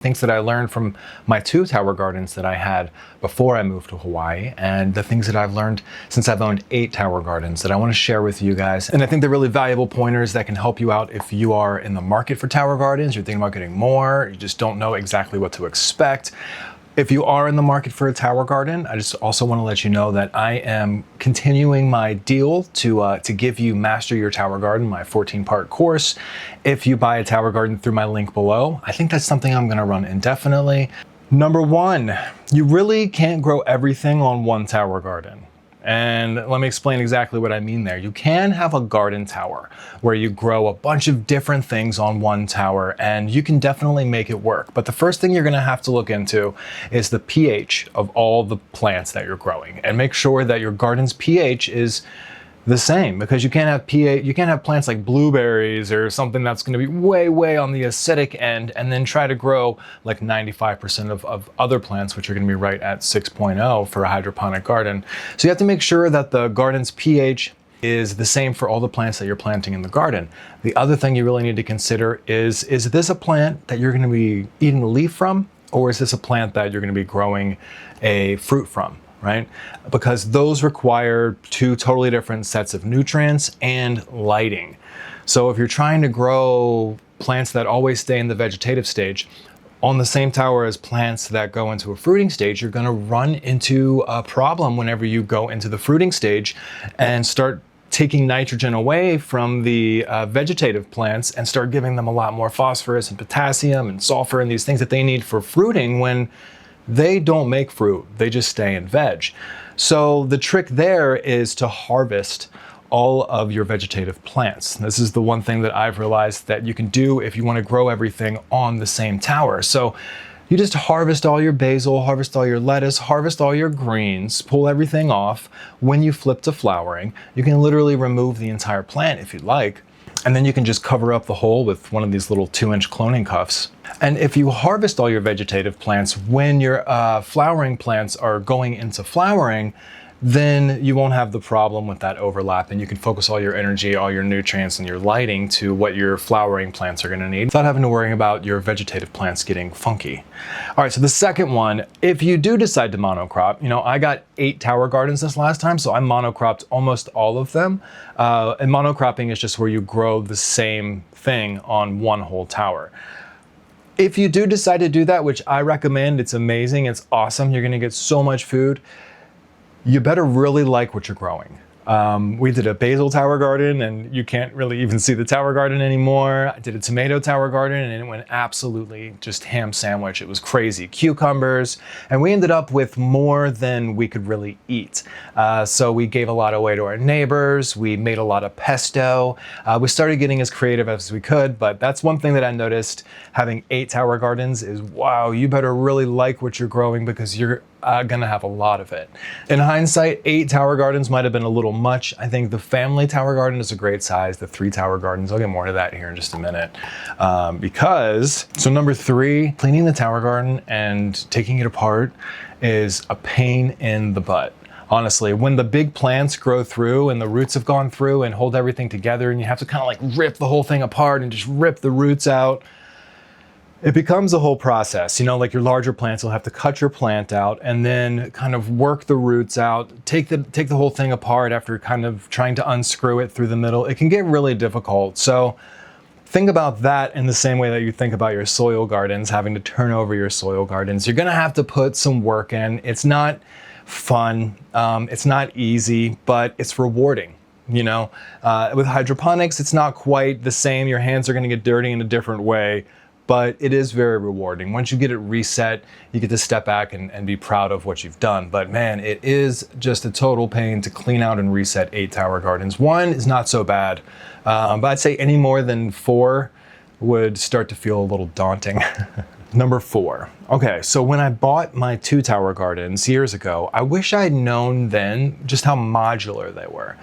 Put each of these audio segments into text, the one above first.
Things that I learned from my 2 tower gardens that I had before I moved to Hawaii, and the things that I've learned since I've owned 8 tower gardens that I want to share with you guys. And I think they're really valuable pointers that can help you out if you are in the market for tower gardens, you're thinking about getting more, you just don't know exactly what to expect. If you are in the market for a tower garden, I just also want to let you know that I am continuing my deal to give you Master Your Tower Garden, my 14-part course. If you buy a tower garden through my link below, I think that's something I'm going to run indefinitely. Number 1, you really can't grow everything on one tower garden. And let me explain exactly what I mean there. You can have a garden tower where you grow a bunch of different things on one tower, and you can definitely make it work. But the first thing you're going to have to look into is the pH of all the plants that you're growing, and make sure that your garden's pH is the same, because you can't have plants like blueberries or something that's going to be way on the acidic end and then try to grow like 95% of other plants, which are going to be right at 6.0 for a hydroponic garden. So you have to make sure that the garden's pH is the same for all the plants that you're planting in the garden. The other thing you really need to consider is this a plant that you're going to be eating a leaf from, or is this a plant that you're going to be growing a fruit from? Right? Because those require 2 totally different sets of nutrients and lighting. So if you're trying to grow plants that always stay in the vegetative stage on the same tower as plants that go into a fruiting stage, you're going to run into a problem whenever you go into the fruiting stage and start taking nitrogen away from the vegetative plants and start giving them a lot more phosphorus and potassium and sulfur and these things that they need for fruiting, when they don't make fruit, they just stay in veg. So the trick there is to harvest all of your vegetative plants. This is the one thing that I've realized that you can do if you want to grow everything on the same tower. So you just harvest all your basil, harvest all your lettuce, harvest all your greens, pull everything off. When you flip to flowering, you can literally remove the entire plant if you'd like. And then you can just cover up the hole with one of these little 2-inch cloning cuffs. And if you harvest all your vegetative plants when your flowering plants are going into flowering, then you won't have the problem with that overlap, and you can focus all your energy, all your nutrients, and your lighting to what your flowering plants are going to need without having to worry about your vegetative plants getting funky. All right, so the second one, if you do decide to monocrop, I got 8 tower gardens this last time, so I monocropped almost all of them. And monocropping is just where you grow the same thing on one whole tower. If you do decide to do that, which I recommend, it's amazing, it's awesome, you're going to get so much food, you better really like what you're growing. We did a basil tower garden and you can't really even see the tower garden anymore. I did a tomato tower garden and it went absolutely just ham sandwich. It was crazy. Cucumbers, and we ended up with more than we could really eat. So we gave a lot away to our neighbors. We made a lot of pesto. We started getting as creative as we could, but that's one thing that I noticed having 8 tower gardens is, wow, you better really like what you're growing, because you're gonna have a lot of it. In hindsight, 8 tower gardens might have been a little much. I think the family tower garden is a great size, the 3 tower gardens. I'll get more to that here in just a minute. So number 3, cleaning the tower garden and taking it apart is a pain in the butt. Honestly, when the big plants grow through and the roots have gone through and hold everything together, and you have to kind of like rip the whole thing apart and just rip the roots out, it becomes a whole process. Like your larger plants, you'll have to cut your plant out and then kind of work the roots out, take the whole thing apart after kind of trying to unscrew it through the middle. It can get really difficult. So think about that in the same way that you think about your soil gardens, having to turn over your soil gardens. You're gonna have to put some work in. It's not fun, it's not easy, but it's rewarding. With hydroponics, it's not quite the same. Your hands are gonna get dirty in a different way, but it is very rewarding. Once you get it reset, you get to step back and be proud of what you've done. But man, it is just a total pain to clean out and reset 8 tower gardens. 1 is not so bad, but I'd say any more than 4 would start to feel a little daunting. Number 4. Okay, so when I bought my 2 tower gardens years ago, I wish I'd known then just how modular they were.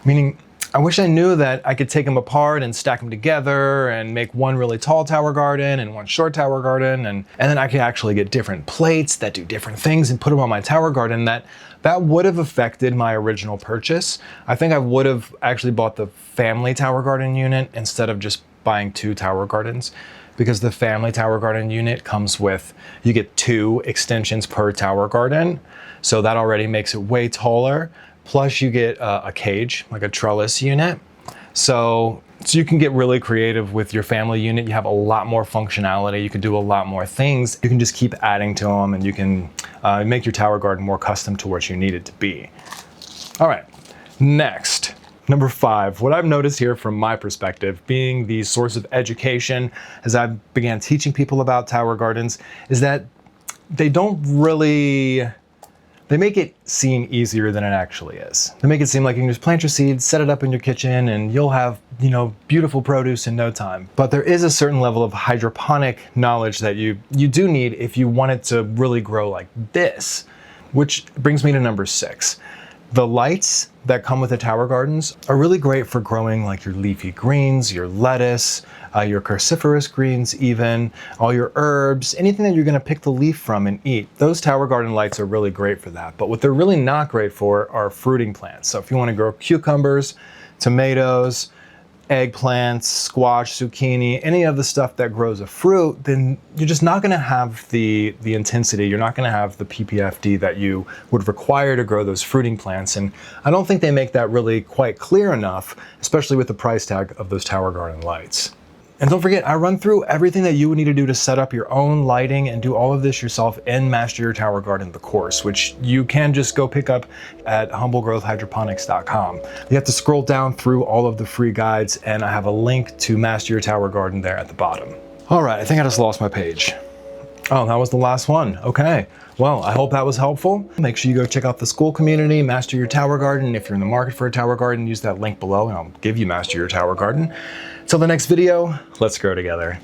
Meaning, I wish I knew that I could take them apart and stack them together and make one really tall tower garden and one short tower garden, and then I could actually get different plates that do different things and put them on my tower garden. That would have affected my original purchase. I think I would have actually bought the family tower garden unit instead of just buying 2 tower gardens, because the family tower garden unit comes with, you get 2 extensions per tower garden. So that already makes it way taller. Plus you get a cage, like a trellis unit. So you can get really creative with your family unit. You have a lot more functionality. You can do a lot more things. You can just keep adding to them, and you can make your tower garden more custom to what you need it to be. All right, next, number 5. What I've noticed here from my perspective, being the source of education as I began teaching people about tower gardens, is that they don't really, they make it seem easier than it actually is. They make it seem like you can just plant your seeds, set it up in your kitchen, and you'll have, you know, beautiful produce in no time. But there is a certain level of hydroponic knowledge that you do need if you want it to really grow like this. Which brings me to number 6. The lights that come with the tower gardens are really great for growing like your leafy greens, your lettuce, your cruciferous greens even, all your herbs, anything that you're gonna pick the leaf from and eat. Those tower garden lights are really great for that. But what they're really not great for are fruiting plants. So if you wanna grow cucumbers, tomatoes, eggplants, squash, zucchini, any of the stuff that grows a fruit, then you're just not gonna have the intensity, you're not gonna have the PPFD that you would require to grow those fruiting plants. And I don't think they make that really quite clear enough, especially with the price tag of those tower garden lights. And don't forget, I run through everything that you would need to do to set up your own lighting and do all of this yourself in Master Your Tower Garden, the course, which you can just go pick up at humblegrowthhydroponics.com. You have to scroll down through all of the free guides, and I have a link to Master Your Tower Garden there at the bottom. All right, I think I just lost my page. Oh, that was the last one. Okay. Well, I hope that was helpful. Make sure you go check out the school community, Master Your Tower Garden. If you're in the market for a tower garden, use that link below and I'll give you Master Your Tower Garden. Till the next video, let's grow together.